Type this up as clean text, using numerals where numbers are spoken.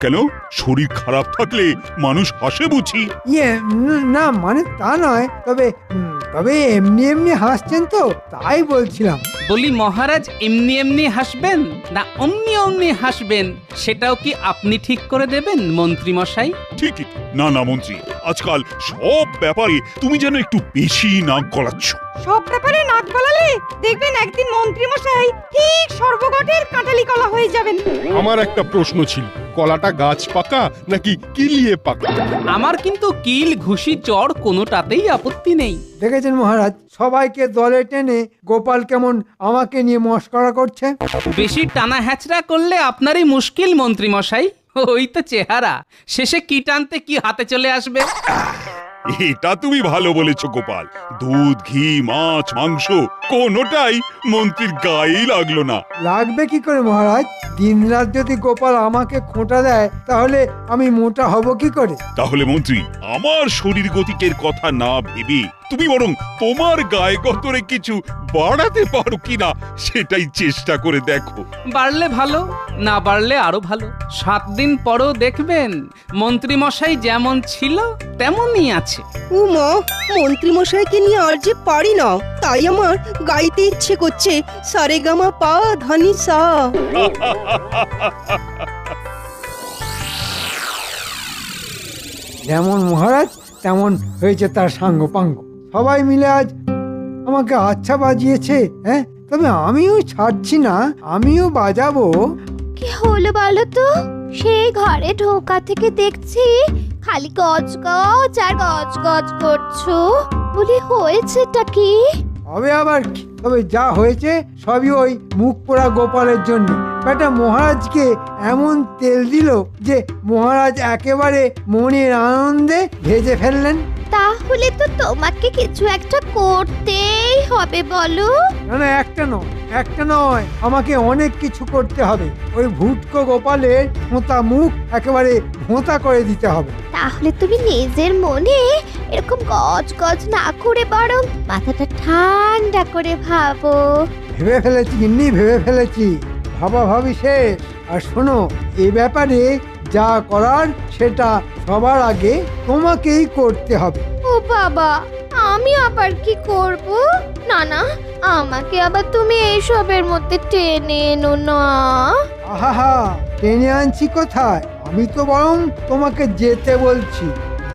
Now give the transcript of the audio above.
কেন, শরীর খারাপ থাকলে মানুষ হাসে বুঝি? না মানে তা নয়, তবে তবে এমনি এমনি হাসছেন তো তাই বলছিলাম। বলি মহারাজ এমনি এমনি হাসবেন না অমনি অমনি হাসবেন সেটাও কি আপনি ঠিক করে দেবেন মন্ত্রী মশাই? ঠিকই। না না মন্ত্রী, আজকাল সব ব্যাপারে তুমি যেন একটু বেশি নাক গলাচ্ছ। সব ব্যাপারে নাক গলালে দেখবেন একদিন মন্ত্রী মশাই ঠিক সর্বগটের কাঁঠালি কলা হয়ে যাবেন। আমার একটা প্রশ্ন ছিল, কলাটা গাছ পাকা নাকি কিলিয়ে পাকা? আমার কিন্তু কিল ঘুষি চড় কোনোটাতেই আপত্তি নেই। দেখেছেন মহারাজ, সবাইকে দলে টেনে গোপাল কেমন আমাকে নিয়ে মস্করা করছে। বেশি টানা হ্যাচড়া করলে আপনারই মুশকিল মন্ত্রী মশাই। ওই তো চেহারা, শেষে কি টানতে কি হাতে চলে আসবে। এটা তুমি ভালো বলেছো গোপাল। দুধ, ঘি, মাছ, মাংস কোনোটাই মন্ত্রীর গায়েই লাগলো না। লাগবে কি করে মহারাজ? দিনরাত যদি গোপাল আমাকে খোঁটা দেয় তাহলে আমি মোটা হব কি করে? তাহলে মন্ত্রী, আমার শরীর গতিকের কথা না ভেবে তুমি বরং তোমার গায়ে গতরে কিছু বাড়াতে পারো কিনা সেটাই চেষ্টা করে দেখো। বাড়লে ভালো, না বাড়লে আরো ভালো। 7 দিন পরও দেখবেন মন্ত্রী মশাই যেমন ছিল তেমনই আছে। উমা, মন্ত্রী মশাইকে নিয়ে আর যে পারি না, তাই আমার গাইতে ইচ্ছে করছে সারেগামা পা ধানি সা। যেমন মহারাজ তেমন হয়েছে তার সাঙ্গ পাঙ্গ। সবাই মিলে আজ আমাকে আচ্ছা বাজিয়েছে। হ্যাঁ, তবে আমিও ছাড়ছি না, আমিও বাজাবো। কি হলো বলো তো? সেই ঘরে ঢোকা থেকে দেখছি খালি গজ গজ আর গজ গজ করছো। বলি হয়েছেটা কি? হবে আবার কি? তবে যা হয়েছে সবই ওই মুখ পোড়া গোপালের জন্য। বেটা মহারাজকে এমন তেল দিল যে মহারাজ একেবারে মনের আনন্দে ভেজে ফেললেন। তাহলে তো তোমাকে কিছু একটা করতেই হবে বলো। না না, একটা নয়, আমাকে অনেক কিছু করতে হবে। ওই ভুটকো গোপালের মোটা মুখ একেবারে ভোঁতা করে দিতে হবে। তাহলে তুমি নিজের মনে এরকম গজ গজ না করে বরং মাথাটা ঠান্ডা করে ভাবো। ভেবে ফেলেছি গিন্নি, ভেবে ফেলেছি। ভাবাভাবি শেষ। আর শোনো, এ ব্যাপারে যা করার সেটা সবার আগে তোমাকেই করতে হবে। ও বাবা, আমি আবার কি করব? না না, আমাকে আবার তুমি এইসবের মধ্যে টেনে এনো না। আহা, টেনে আনছি কোথায়? আমি তো বরং তোমাকে যেতে বলছি।